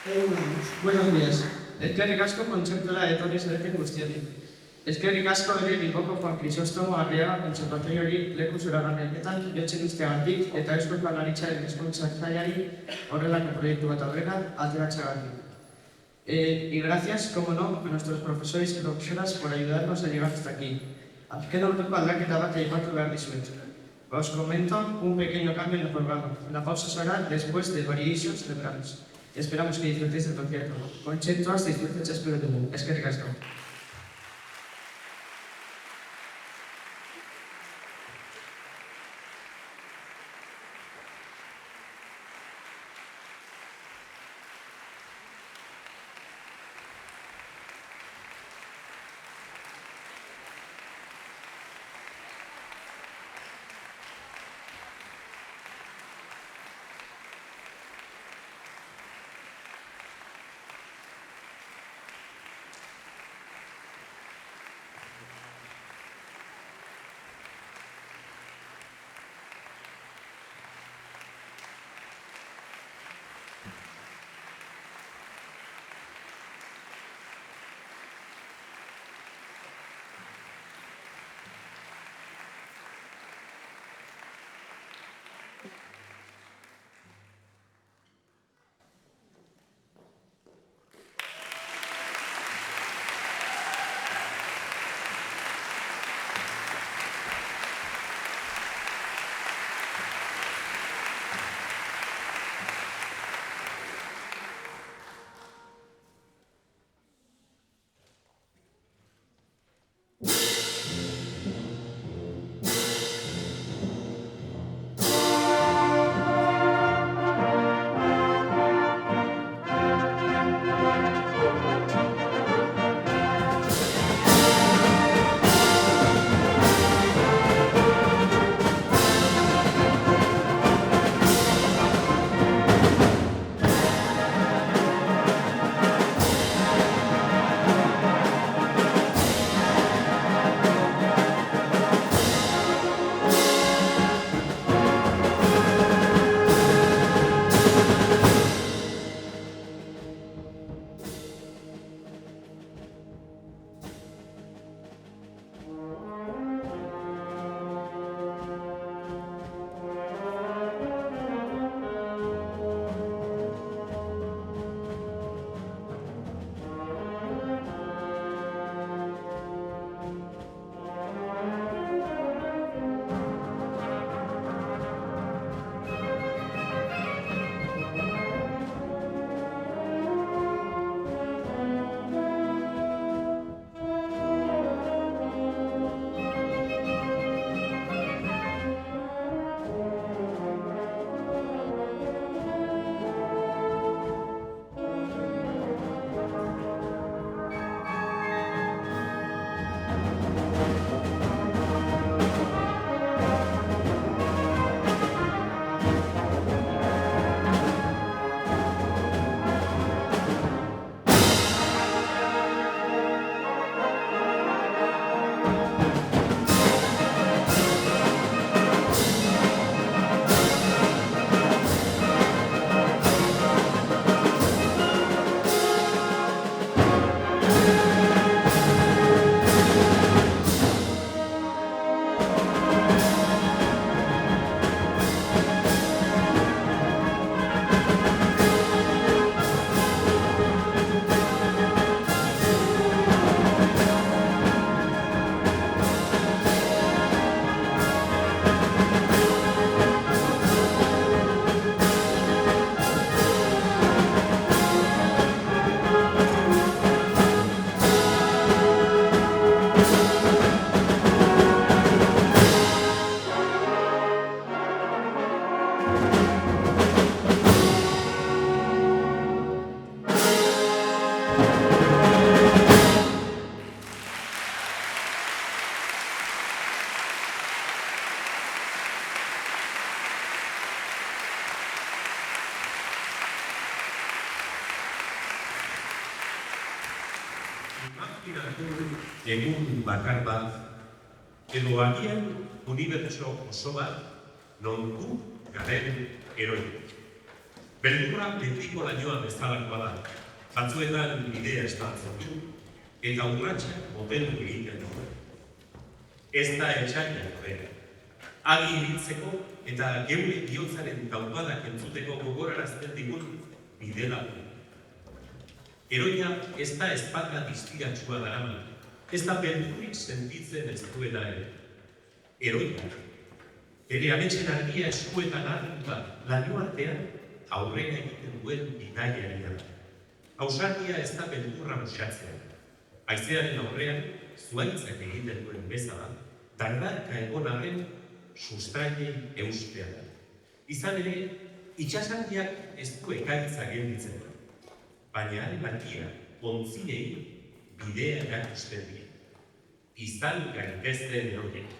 Buenos días. Eskerrik asko kontzertura etorri zareten guztiari. Eskerrik asko ere Bilboko Juan Crisóstomo Arriaga kontserbatoriori leku zoragarrietan jotzen usteagatik eta Eusko Jaurlaritzaren hezkuntza sailari horrelako proiektu bat aurrera ateratzeagatik. Y gracias, como no, a nuestros profesores y profesoras por ayudarnos a llegar hasta aquí. Azken urteko aldaketa bat aipatu behar dizuet. Os comento un pequeño cambio en el programa. La pausa será después de variations de Brahms. Esperamos que disfrutéis del concierto. Concertuaz disfrutetxe espero dugu. Eskerrik asko. egun bakar bat, edo agian unibertso oso bat, non gu garen eroi. Beldurra betiko lainoa bezalakoa da. Batzuetan bidea estaltzen du, eta urratxak moteldu egiten du. Ez da etxaila horrela. Agi ibiltzeko eta geure bihotzaren taupadak entzuteko gogorarazten digun bidela du. Heroia ez da ezpata diztigatsua daraman, ez da beldurrik sentitzen ez duela ere. Heroia, bere ametsen argia eskuetan hartuta laino artean aurrera egiten duen bidaiaria da. Ausardia ez da beldurra musatzea. Haizearen aurrean zuaitzak egiten duen bezala, dardarka egon arren sustrainei eustea da. Izan ere, itxasandiak ez du ekaitza gelditzen da. Baina haren argia ontzinei bidea erakusten die. Izan gaitezten eroiek.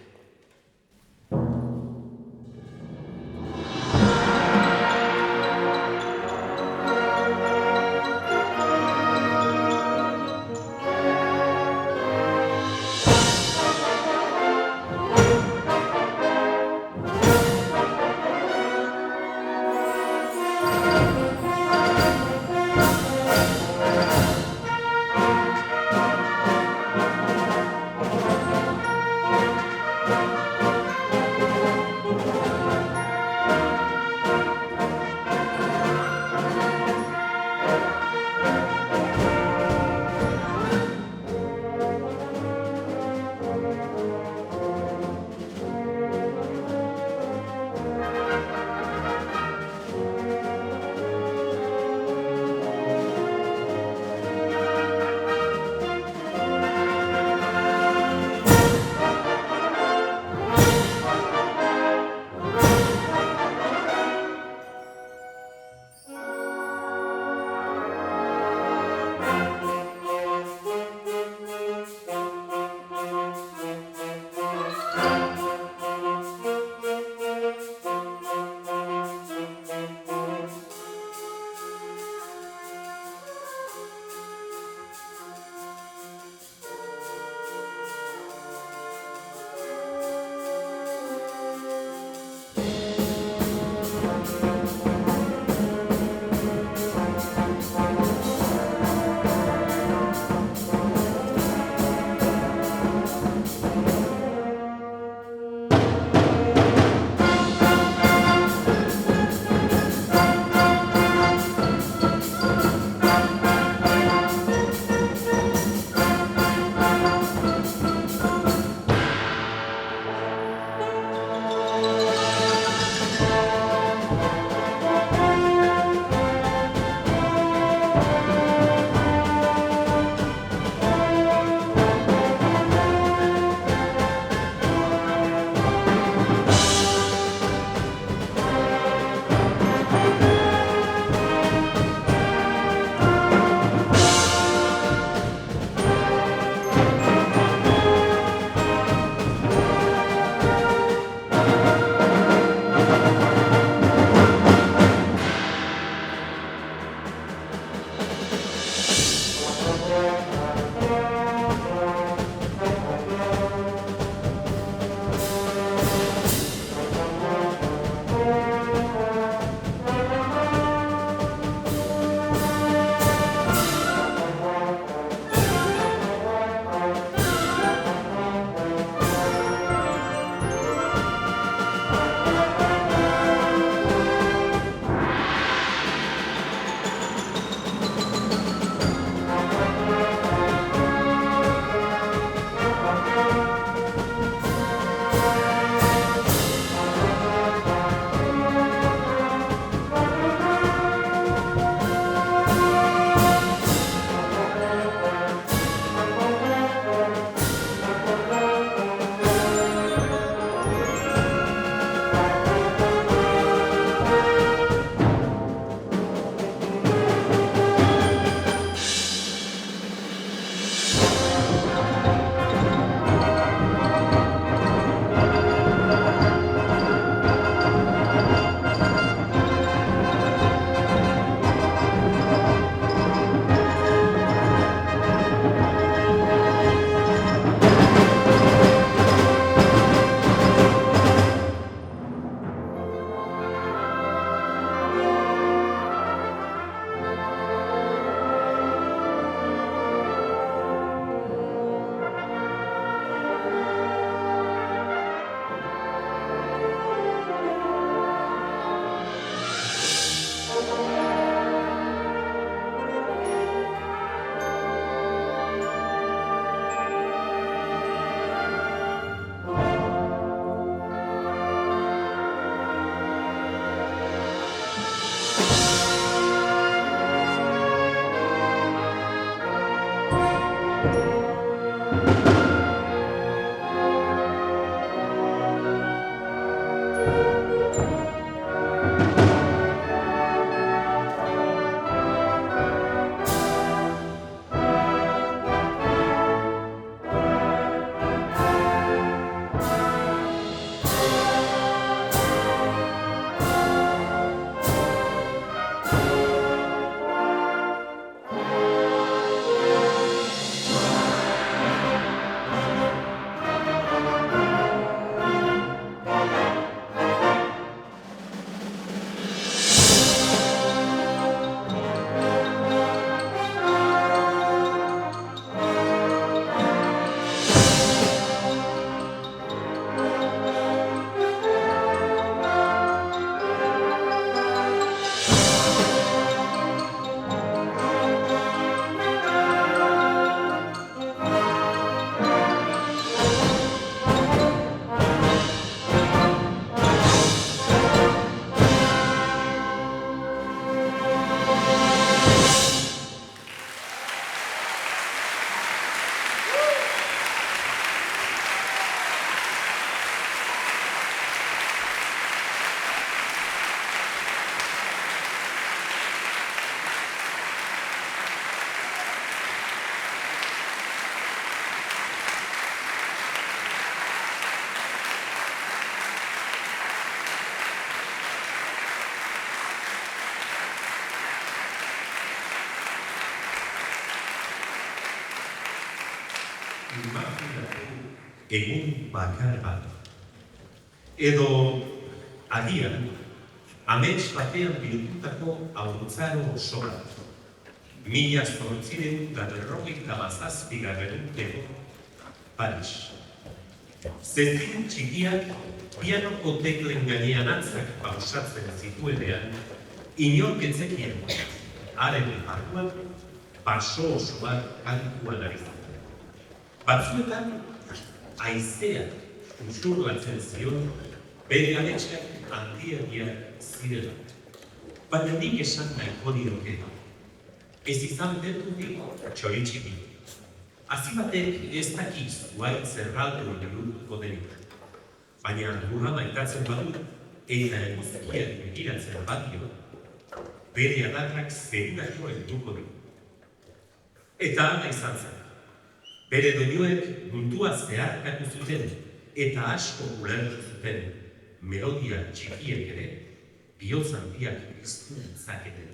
egun bakar bat. Edo, agian, amets batean bildutako hauntzaro oso bat. 1857 urteko Paris. Zezin txikiak pianoko teklen gainean atzak pausatzen zituenean, inork ez zekien, haren barruan baso oso bat kantuan ari zen. Batzuetan, haizea usurlatzen zion, bere ametsak handiegiak zirela. Baina nik esan nahiko dioke, ez izan bertutik txoritxiki. Azibatek ez dakiz guain zerraldo bihurtuko denik. Baina lurra maitatzen badut, eta eguzkiak begiratzen badio, bere adarrak zerurako helduko du. Eta hala izan zen. Bere doinoek mundua zeharkatu zuten eta asko ulertu zuten melodia txikiek ere bihotz handiak piztu zaketen.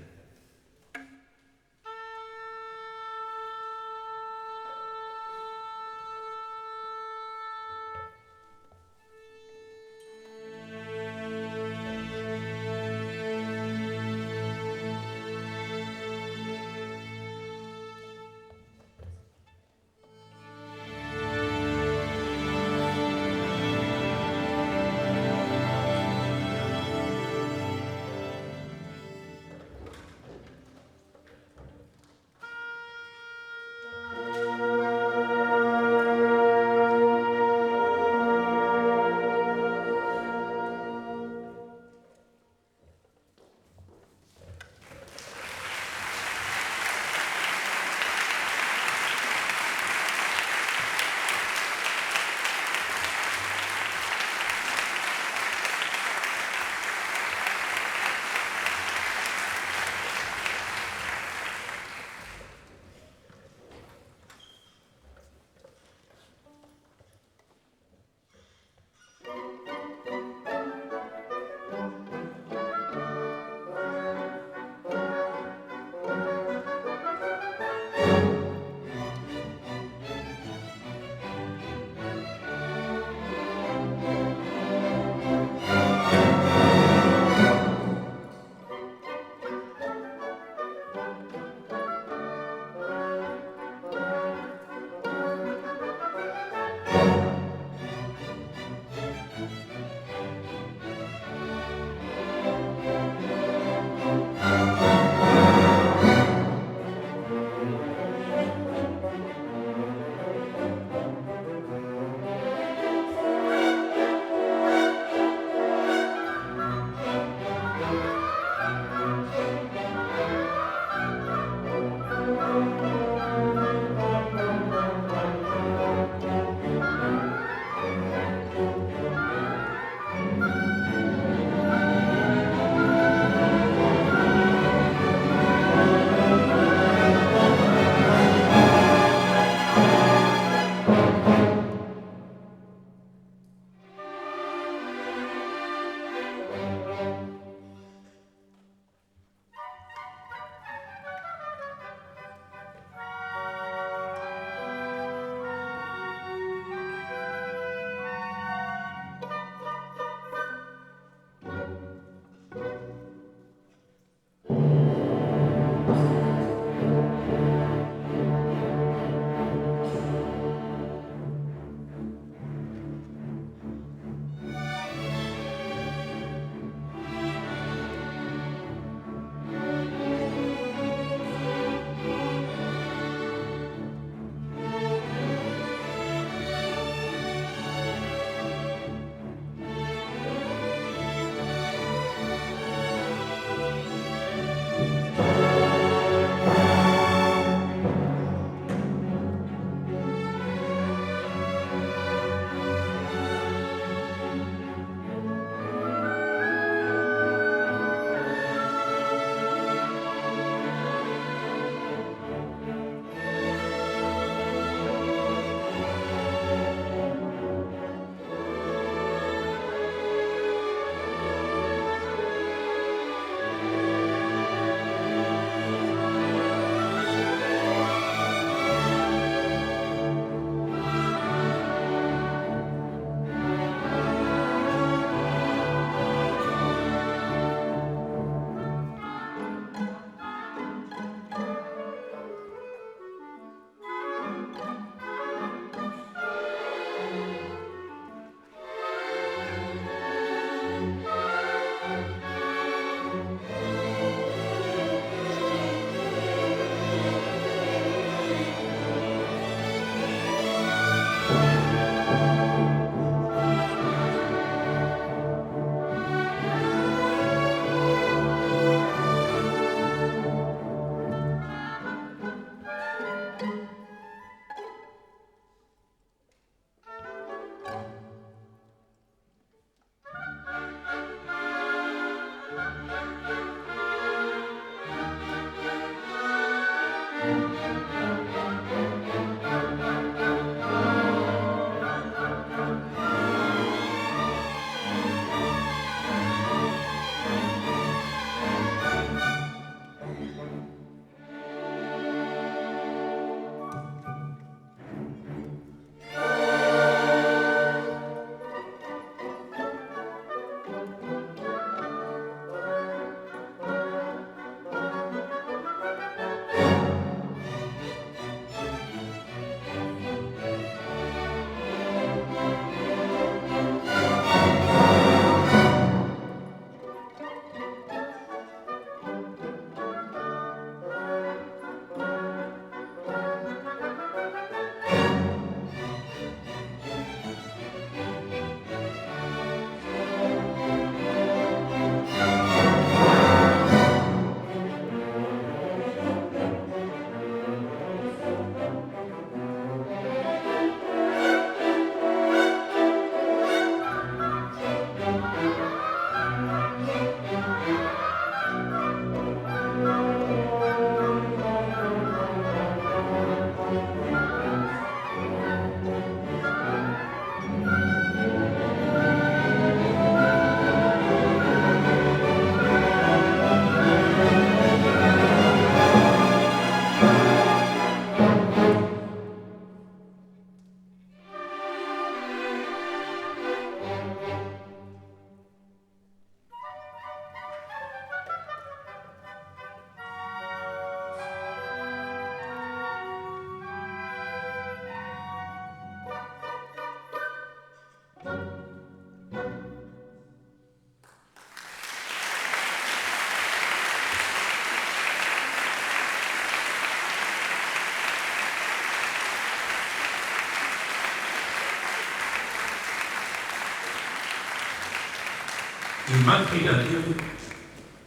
Imaginatu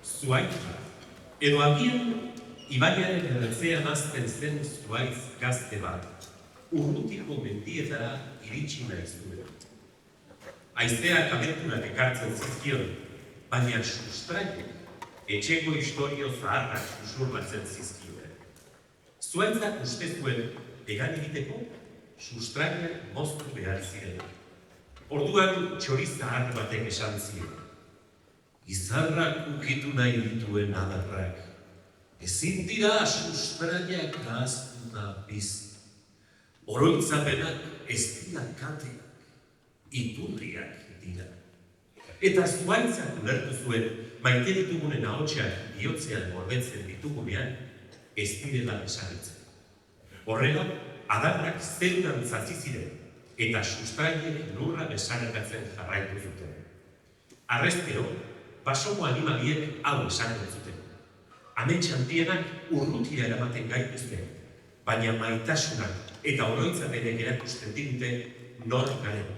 zuaitza, edo agian ibaiaren erretzean azten zen zuaitz gazte bat, urrutiko mendietara iritsi nahi zuen. Haizeak abenturak ekartzen zizkion, baina sustraiek etxeko historio zaharrak susurbatzen zizkioen. Zuaitzak uste zuen egan egiteko sustraiek moztu behar ziren. Orduan txoriz zahar batek esan ziren. Izarrak ukitu nahi dituen adarrak, ezin dira sustraiak nahaztuta bizi. Oroitzapenak ez dira kateak, iturriak dira. Eta zuaitzak ulertu zuen, maite ditugunen ahotsak bihotzean gordetzen ditugunean, ez direla esaretzen. Horrela, adarrak zeruan zatzi ziren, eta sustraiek lurra besarakatzen jarraitu zuten. Arrestero, basomo animaliek hau esango zuten. Amets handienak urrutira eramaten gaituzte, baina maitasunak eta oroitzapenek erakusten digute nor garen.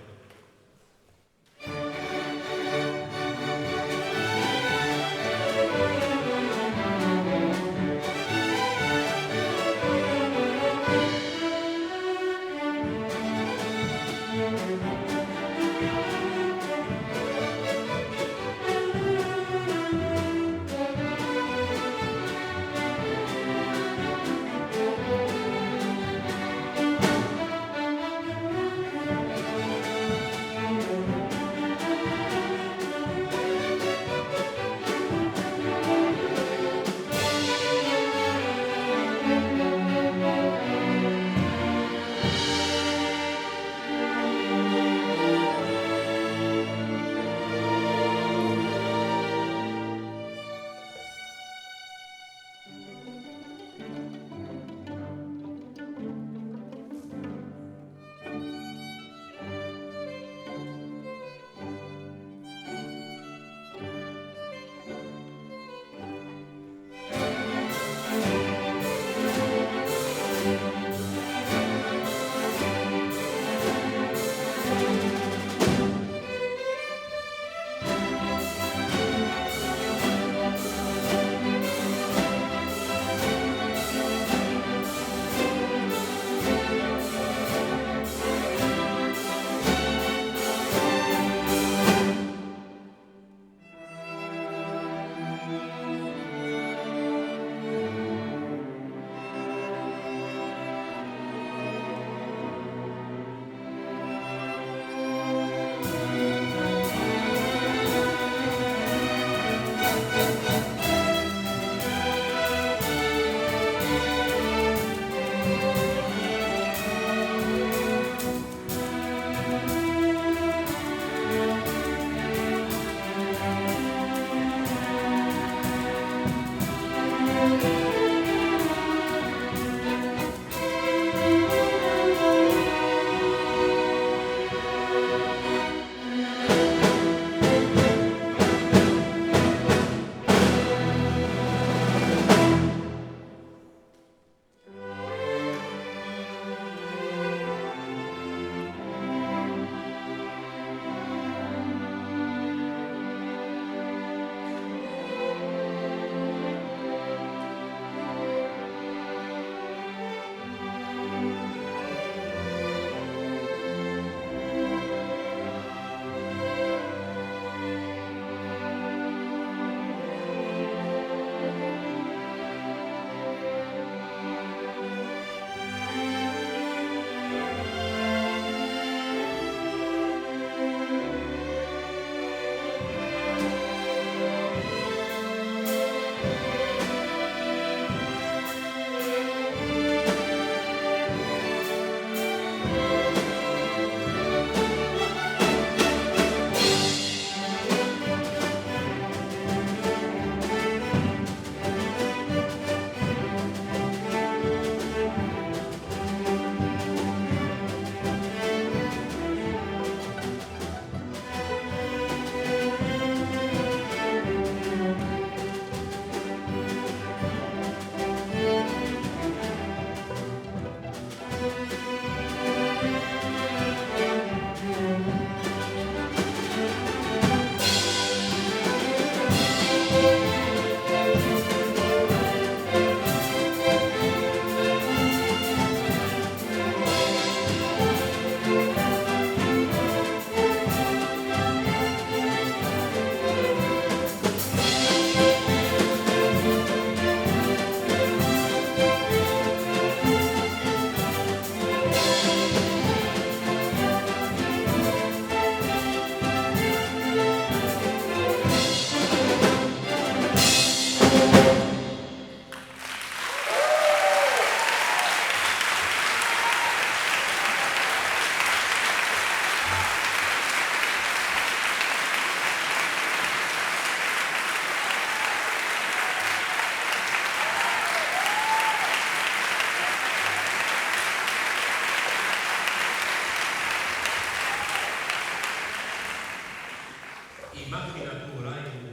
Imaginatu orain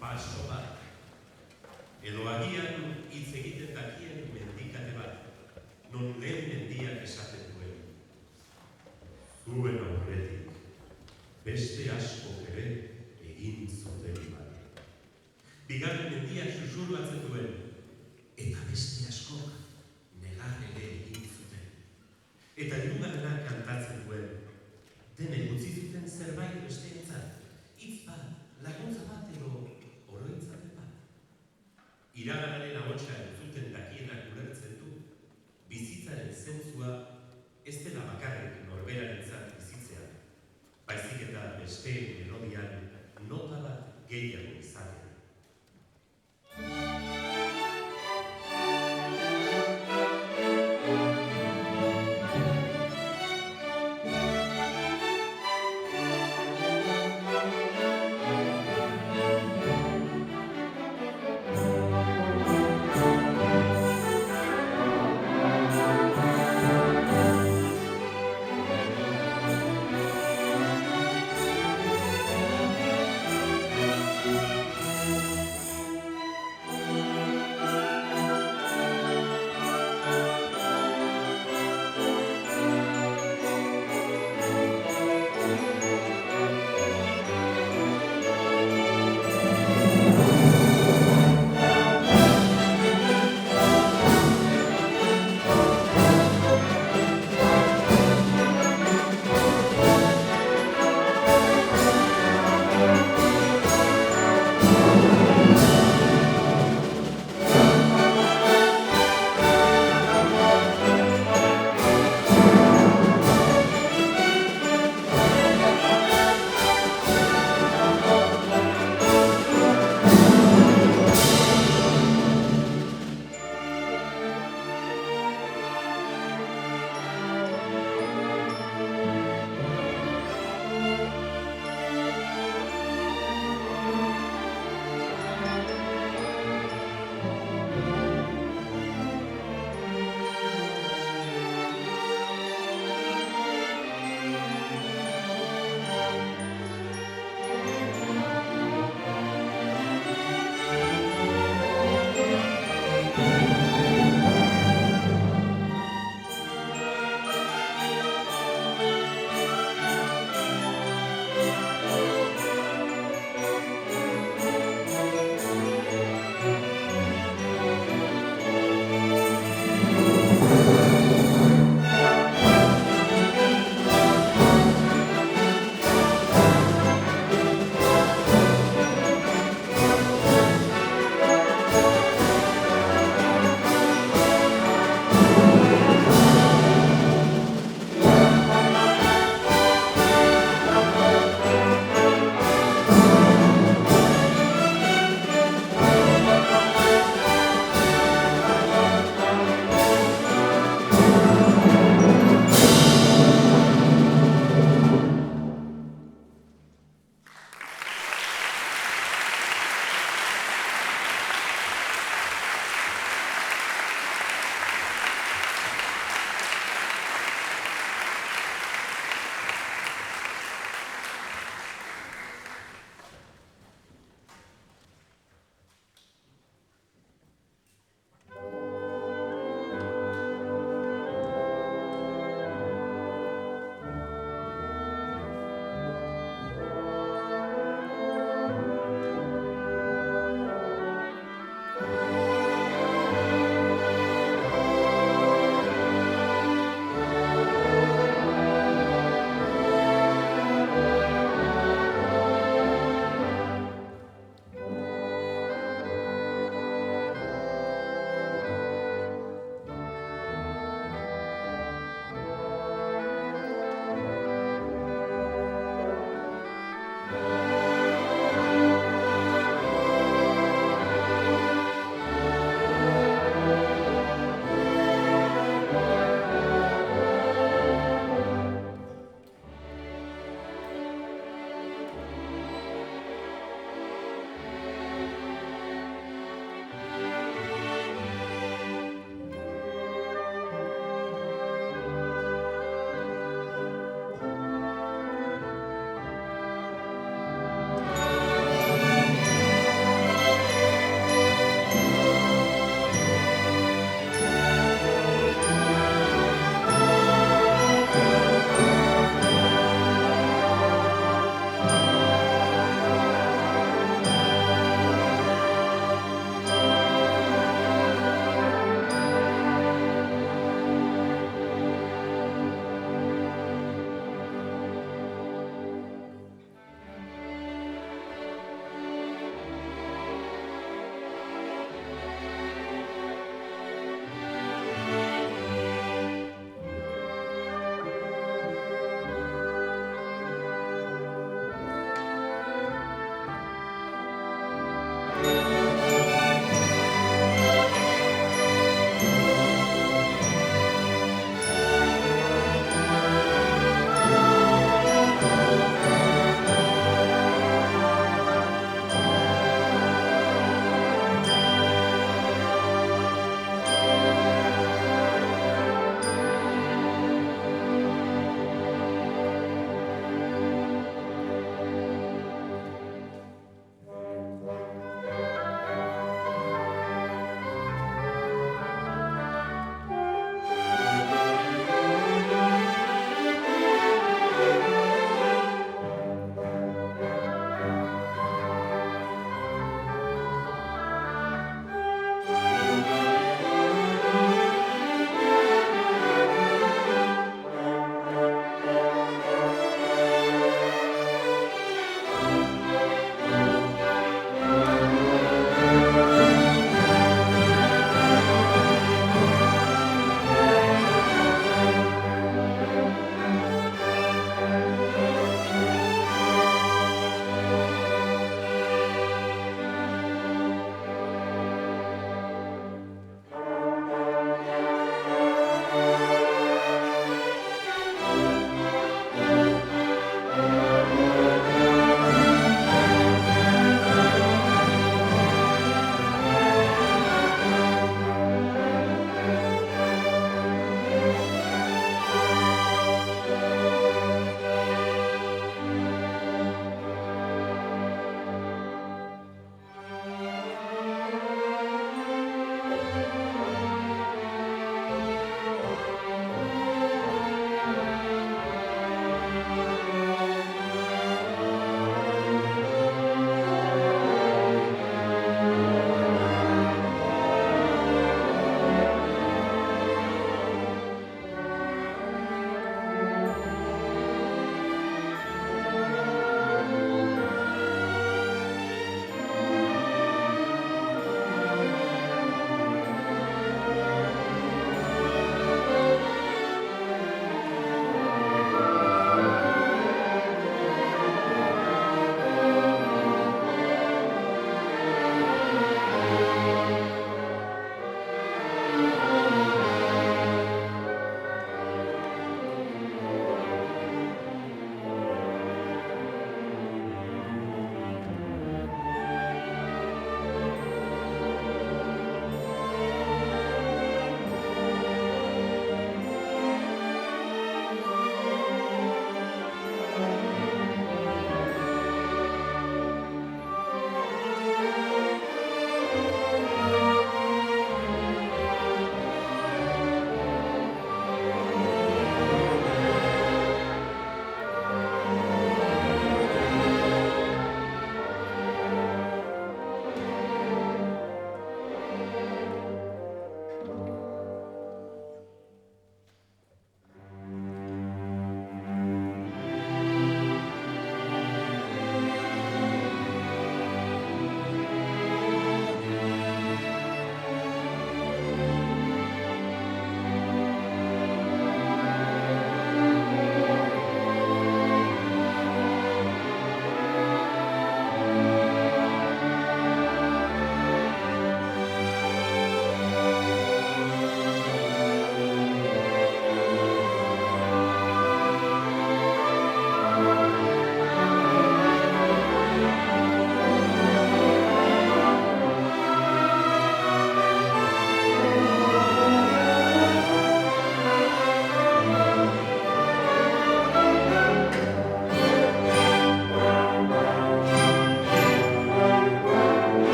baso bat, edo agian hitz egiten dakien mendikate bat, non lehen mendiak esaten duen. Zuen aurretik, beste asko ere egin zuten bat. Bigarren mendiak susurratzen duen, eta beste askok negar ere egin zuten. Eta hirugarrenak kantatzen duen, denek utzi zuten zerbait besteentzat, hitz bat, laguntza bat edo oroitzapen bat. Iraganaren ahotsa entzuten dakienak ulertzen du, bizitzaren zentzua ez dela bakarrik norberarentzat bizitzea, baizik eta besteen melodian nota bat gehiago izatea.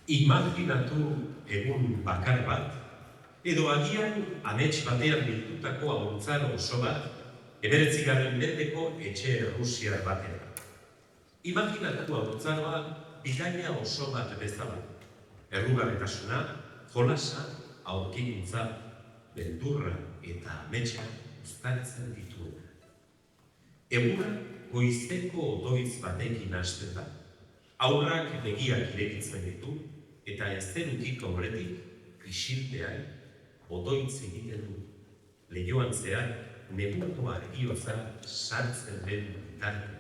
Imaginatu egun bakar bat, edo agian amets batean bildutako haurtzaro oso bat, 19. mendeko etxe errusiar batean. Imaginatu haurtzaroa bidaia oso bat bezala. Errugabetasuna, jolasa, aurkikuntza, beldurra eta ametsa uztartzen dituena. Eguna goizeko odoitz batekin hasten da. Aurrak begiak irekitzen ditu, eta ez zenutik aurretik, krisilpean, odoitz egiten du. Lehioan zehar, neguko argioza sartzen den bitartean.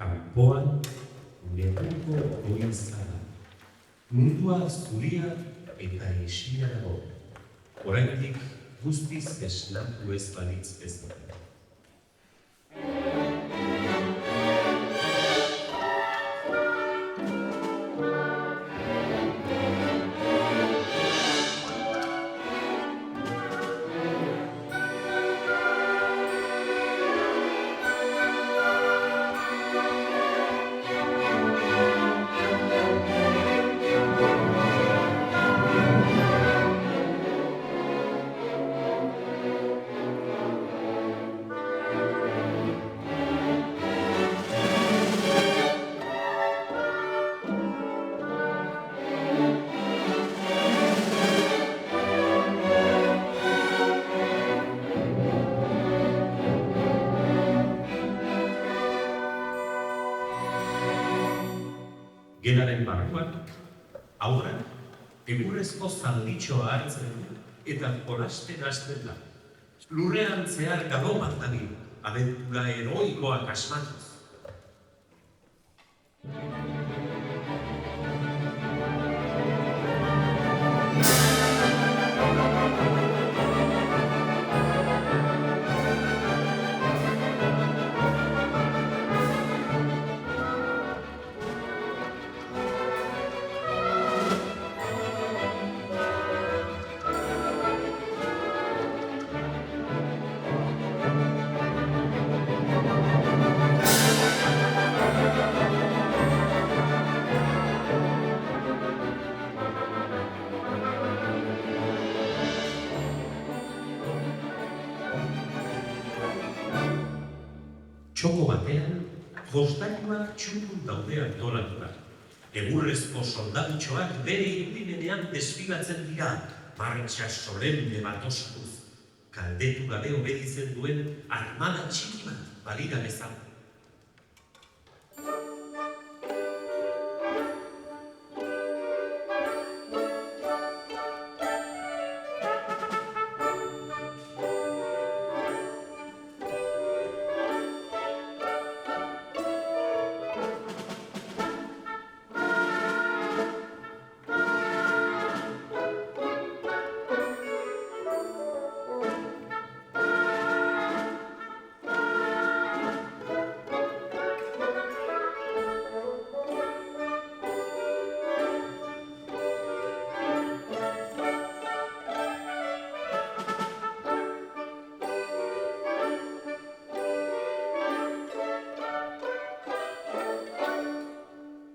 Kanpoan, neguko goiza da. Mundua zuria eta esia dago. Oraindik guztiz esnatu ez balitz bezala. Gelaren barruan, aurrak egurrezko zalditxoa hartzen du eta jolasten hasten da. Lurrean zehar galopak dabil, abentura heroikoak asmatuz. Txoko batean, jostailuak txukun daude antolatuta. Egurrezko soldadutxoak bere irudimenean desfilatzen dira, martxa solemne bat osatuz. Kaldetu gabe obeditzen duen armada txiki bat balira bezala.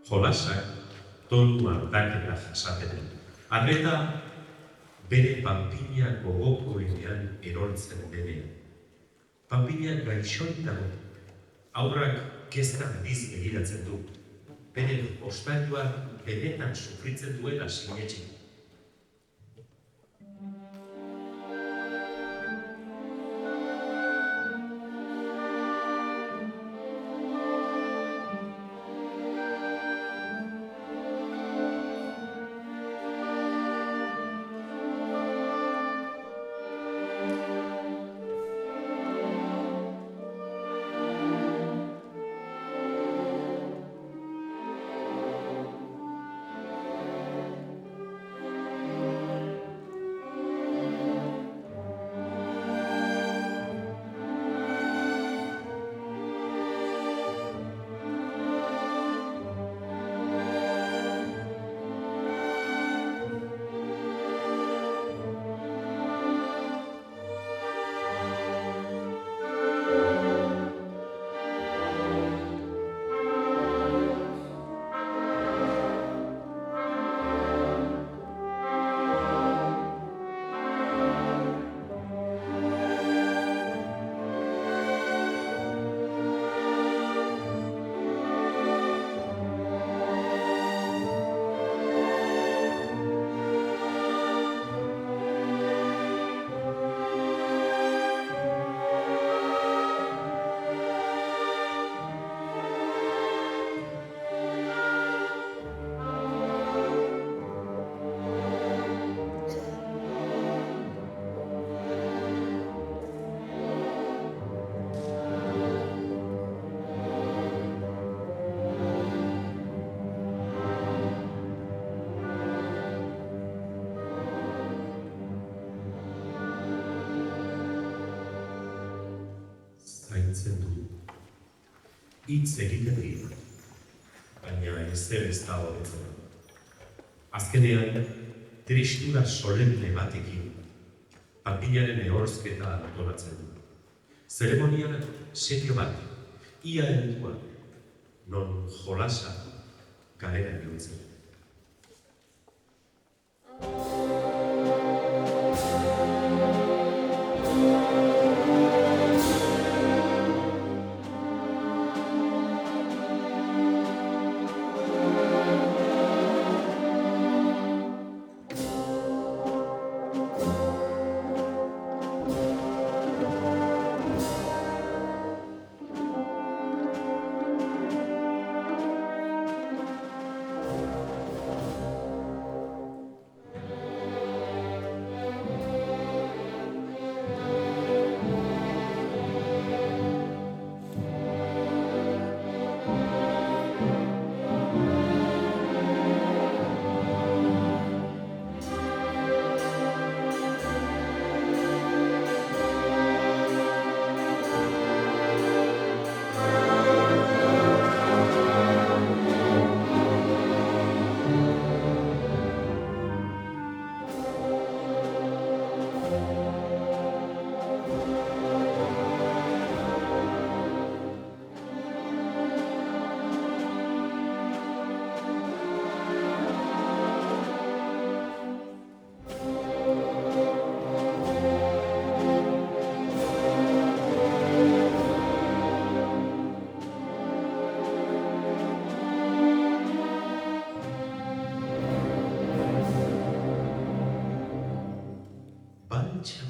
Jolasak tonu aldaketa jasaten du. Arreta bere panpina gogoko enean erortzen denean. Panpina gaixorik dago. Aurrak kezka handiz begiratzen du. Bere ostailuak benetan sufritzen duela sinetsi. Zaintzen du. Hitz egiten dira. Baina ezer ez da hobetzen. Azkenean, tristura solemne batekin, panpinaren ehorzketa antolatzen du. Zeremonia serio bat, ia helduan, non jolasa kalera bihurtzen.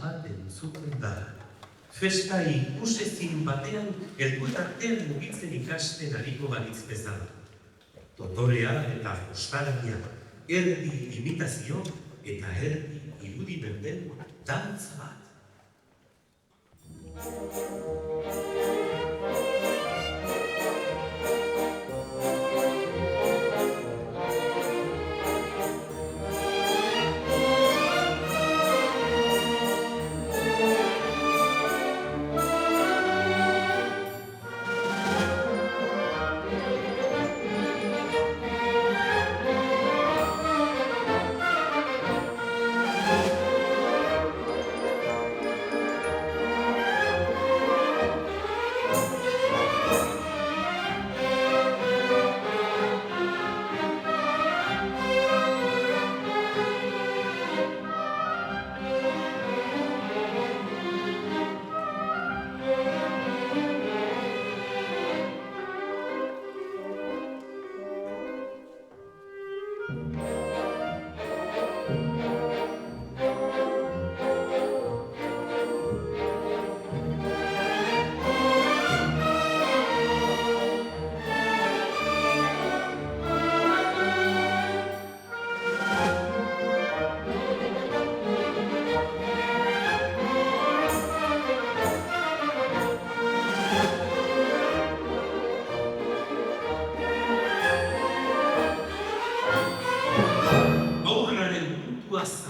Bat entzuten da. Festa ikusezin batean, elkutartean mugitzen ikasten ariko balitz bezala. Dotorea eta ostalania, erdi imitazio eta erdi irudimen den dantza bat.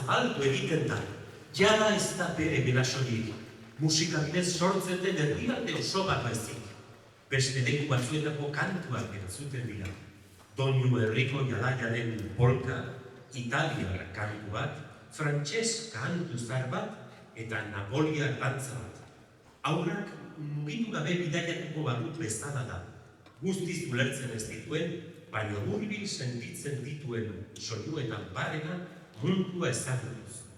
zabaldu egiten da. Jada ez da bere belasorik, musika bidez sortzen den herrialde oso bat baizik. Beste leku batzuetako kantuak entzuten dira. Doinu herriko jalaiaren polka, italiar kantu bat, frantses kantu zahar bat, eta napoliar dantza bat. Haurrak mugitu gabe bidaiatuko badut bezala da. Guztiz ulertzen ez dituen, baina hurbil sentitzen dituen soinuetan barena mundua ezagutuz.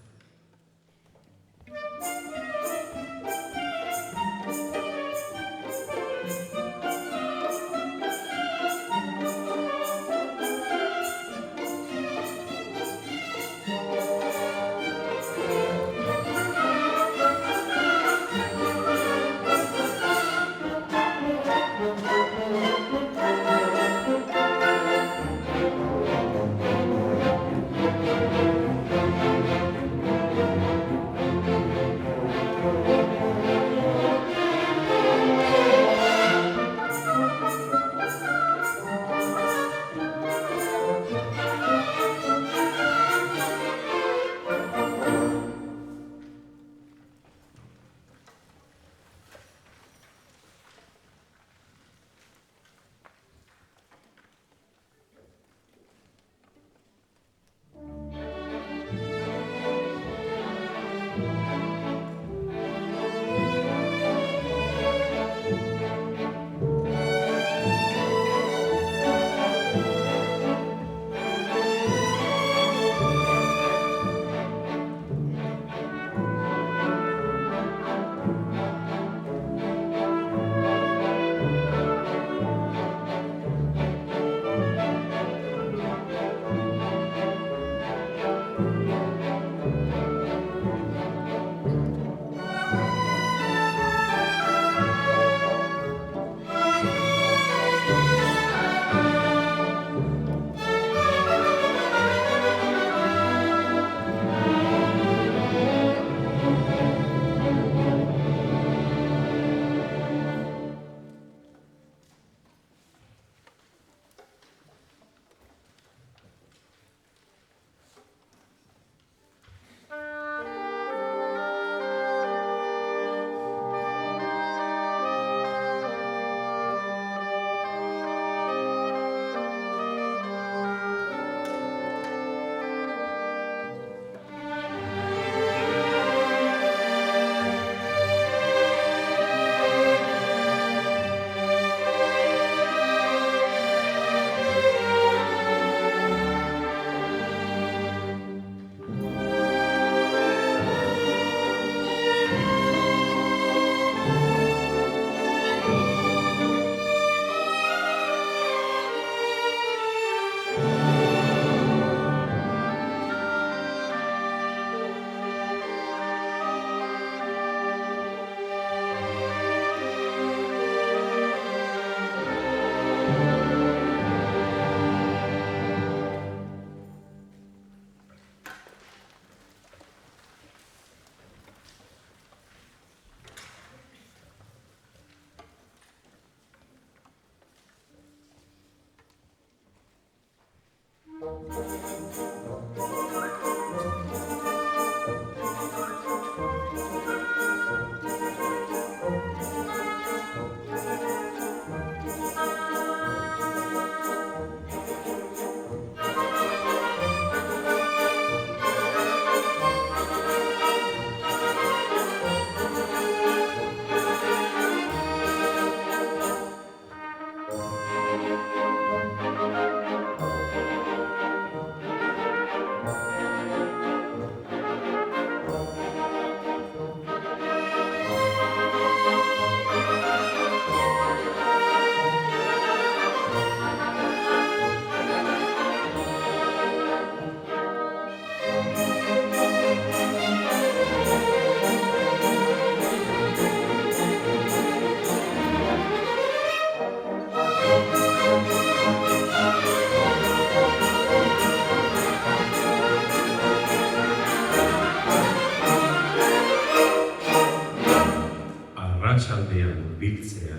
arratsaldean biltzea,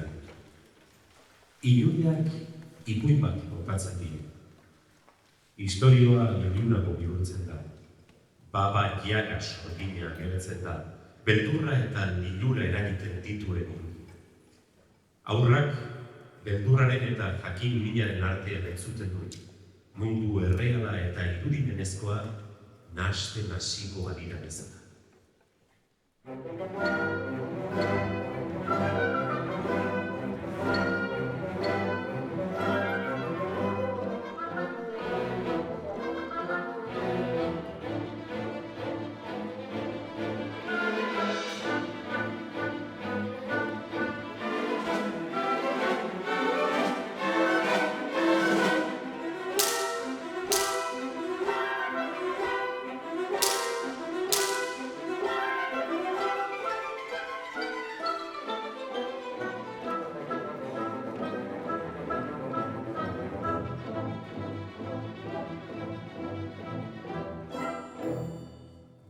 ilunak ipuin bat kokatzen dira. Historioa ilunago bihurtzen da. baba jaga sorgina geretzen da, beldurra eta nilura eragiten dituen. Aurrak, beldurraren eta jakin minaren artean entzuten du. Mundu erreala eta irudimenezkoa nahasten hasiko dira bezala.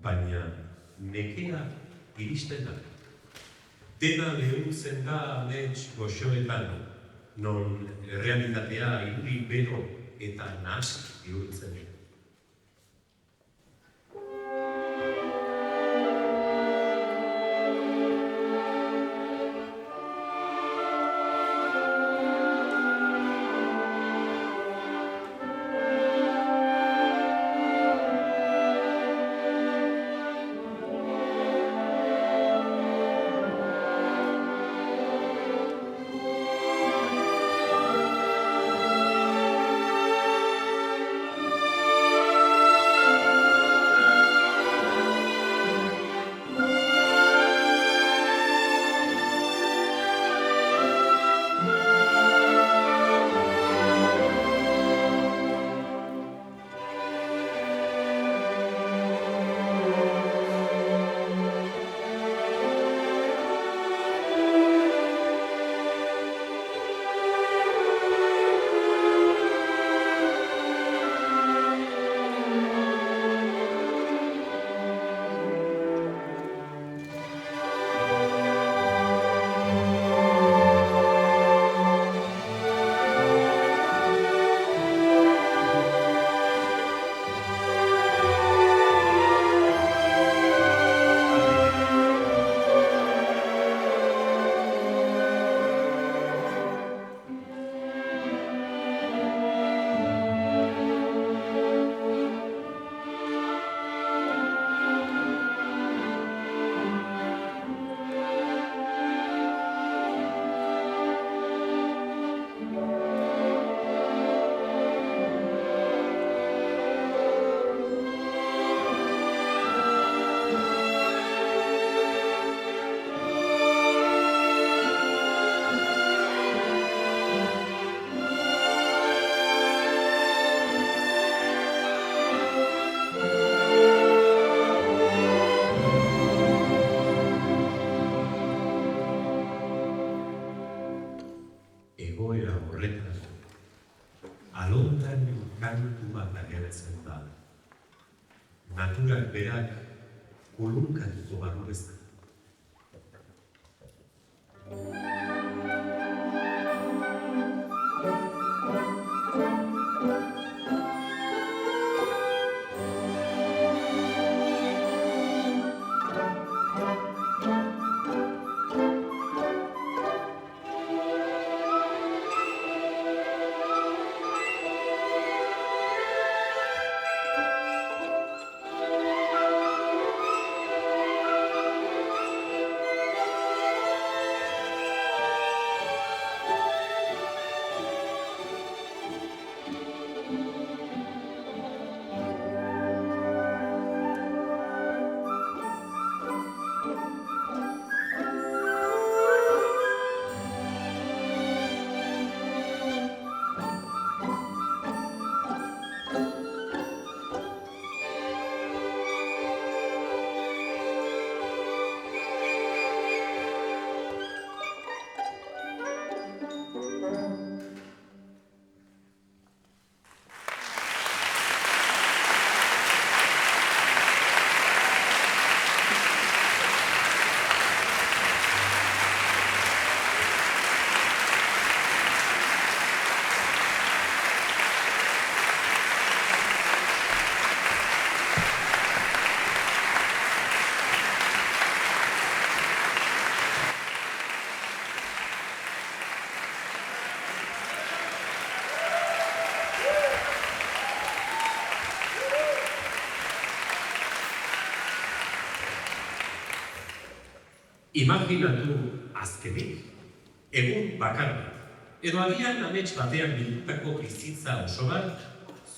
Baina nekea iristen da. Dena lehuntzen da amets goxoetan, non realitatea irudi bero eta nahask bihurtzen. Egoera horretan, alondan kantu bat agertzen da. Naturak berak kolunkatuko barru bezala. Imaginatu azkenik, egun bakar bat, edo agian amets batean bildutako bizitza oso bat,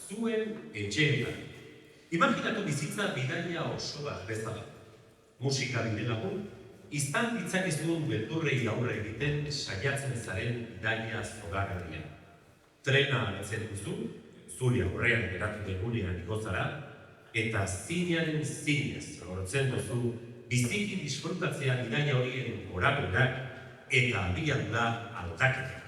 zuen etxeetan. Imaginatu bizitza bidaia oso bat bezala. Musika bidelagun, izan ditzakezun beldurrei aurre egiten saiatzen zaren bidaia zogargarria. Trena aretzen duzu, zuri aurrean geratu degunean igozara, eta zinearen zinez lortzen duzu biziki disfrutatzea bidaia horien goraberak eta abiadura aldaketak.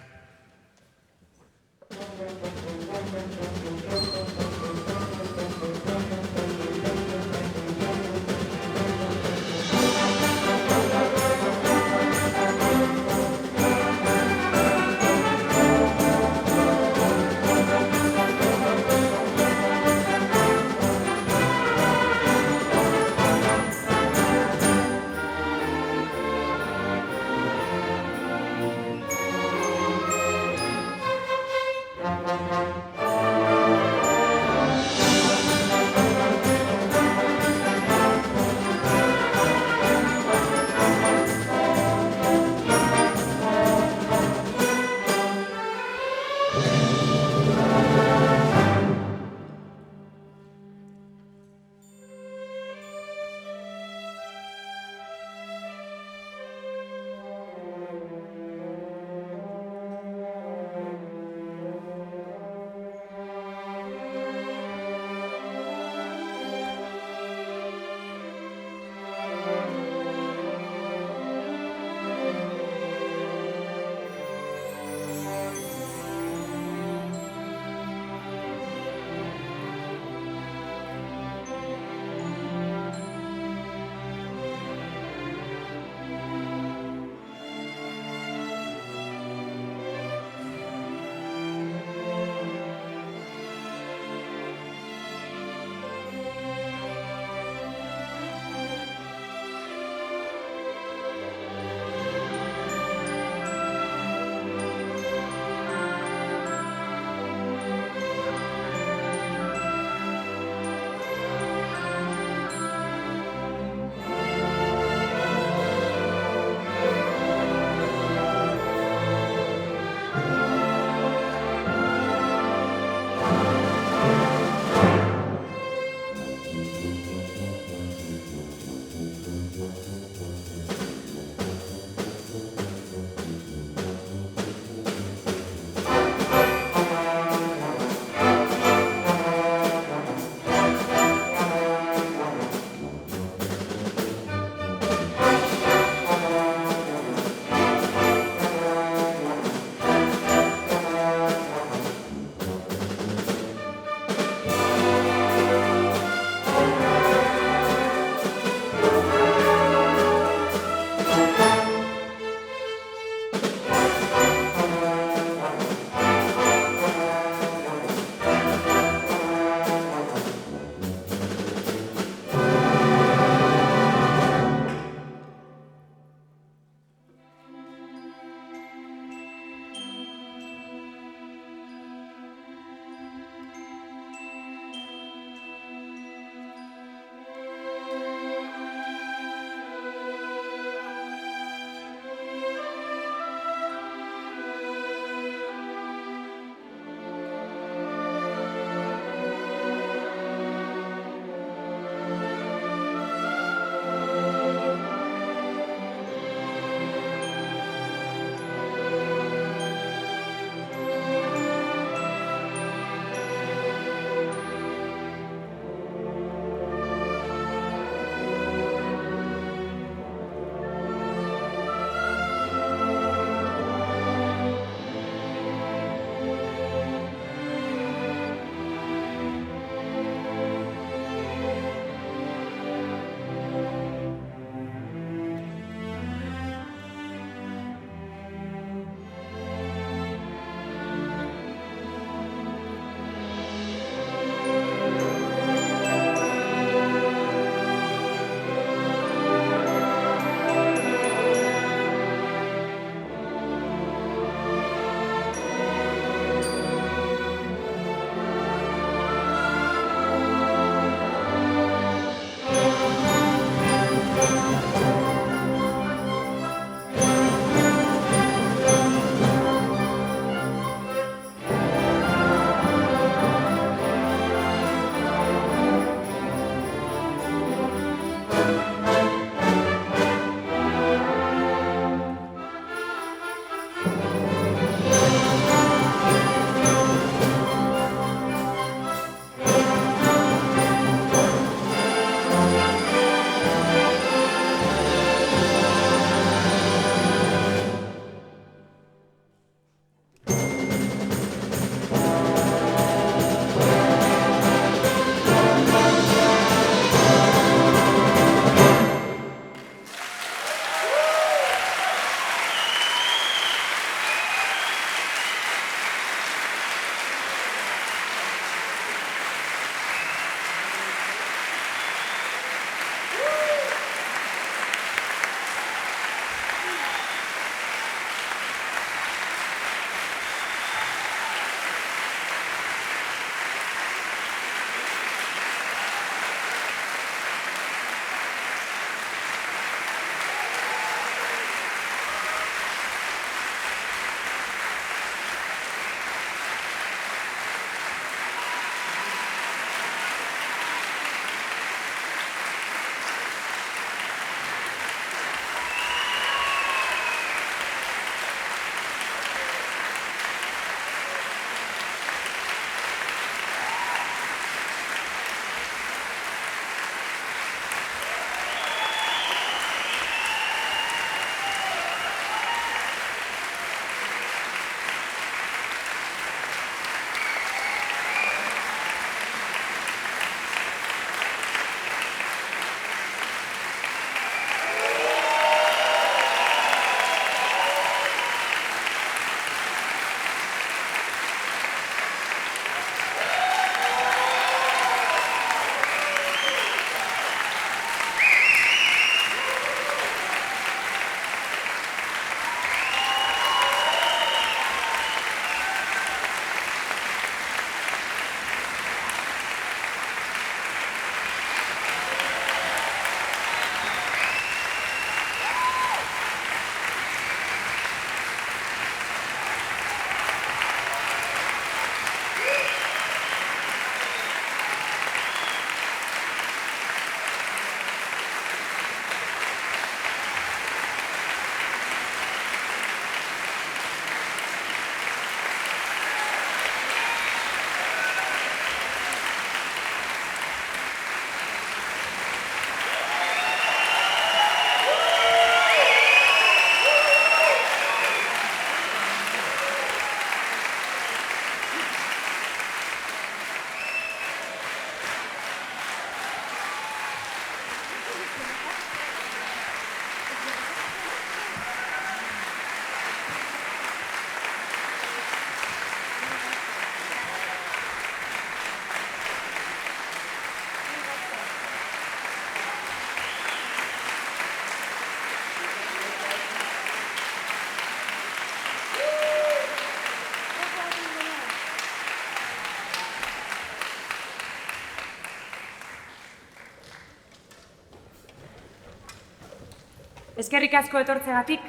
Eskerrik asko etortzegatik,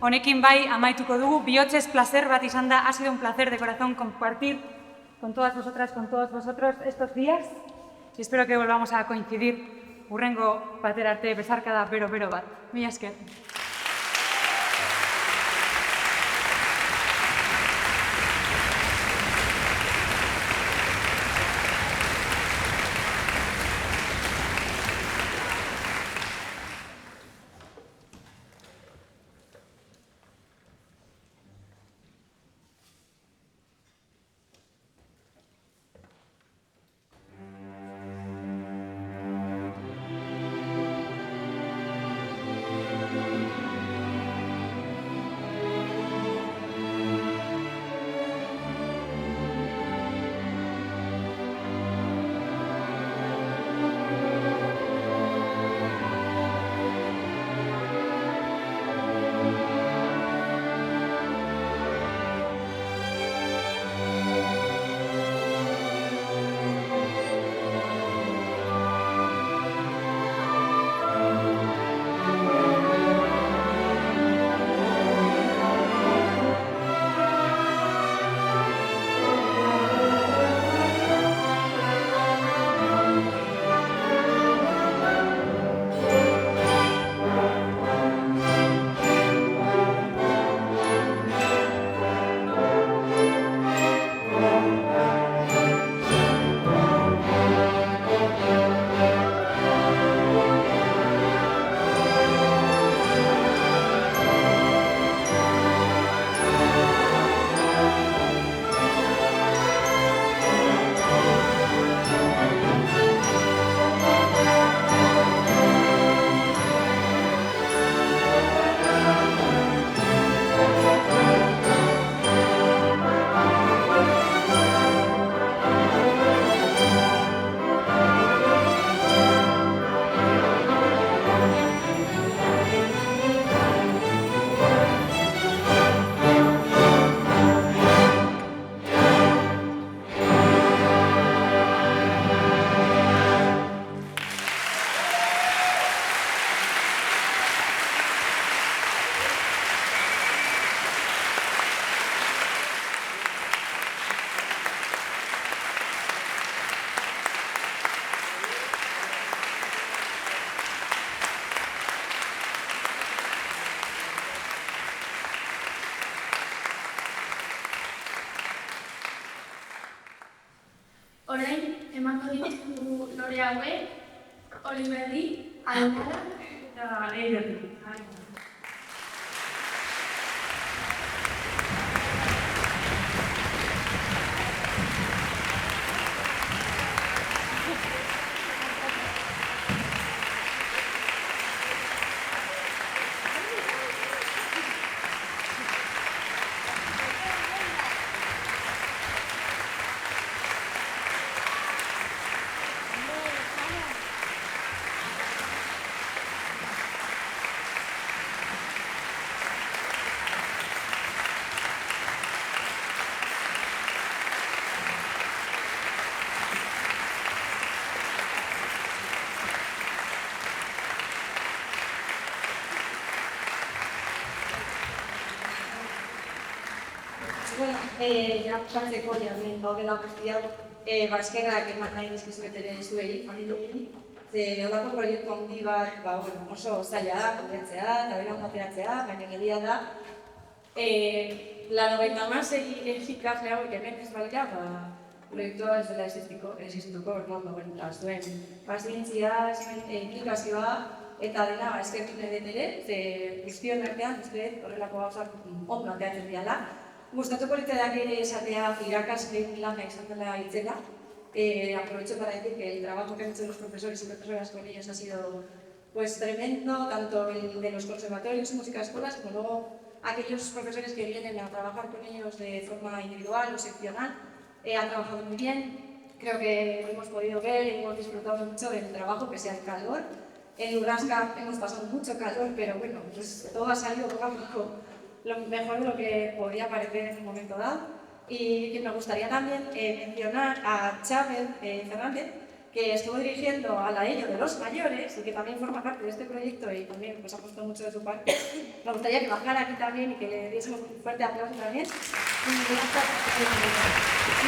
honekin bai amaituko dugu, bihotzez placer bat izan da, ha sido un placer de corazón compartir con todas vosotras, con todos vosotros estos días y espero que volvamos a coincidir hurrengo batera arte besarkada bero bat. Mila esker. Orain, emango ditugu lore hauek, Oliberri, Ainara eta Eiderri. Bueno, ja bukatzeko hemen gaudela guzti hau, eskerrak eman nahi dizkizuet ere zuei, familiei. Holako proiektu handi bat, oso zaila da, kontatzea eta beran bateratzea, baina egia da. 96 ikasle hauek hemen ez balira, proiektua ez dela existituko, orduan, zuen pazientzia, zuen implikazioa, eta dena eskertu nahi dut ere, guztion artean, horrelako gauzak ondo planteatzen diala. Gustatuko litzaidake ere esatea irakasleen lana izan dela itzela. Aprovecho para decir que el trabajo que han hecho los profesores y profesoras con ellos ha sido tremendo, tanto el de los conservatorios y música escuelas, como luego aquellos profesores que vienen a trabajar con ellos de forma individual o seccional. Han trabajado muy bien, creo que hemos podido ver y hemos disfrutado mucho del trabajo, pese al calor. En Urrasca hemos pasado mucho calor, pero bueno, pues todo ha salido poco a poco lo mejor de lo que podía parecer en un momento dado. Y me gustaría también mencionar a Chávez Fernández, que estuvo dirigiendo a la ELLO de los mayores y que también forma parte de este proyecto y también pues, ha puesto mucho de su parte. Me gustaría que bajara aquí también y que le diésemos un fuerte aplauso también. Y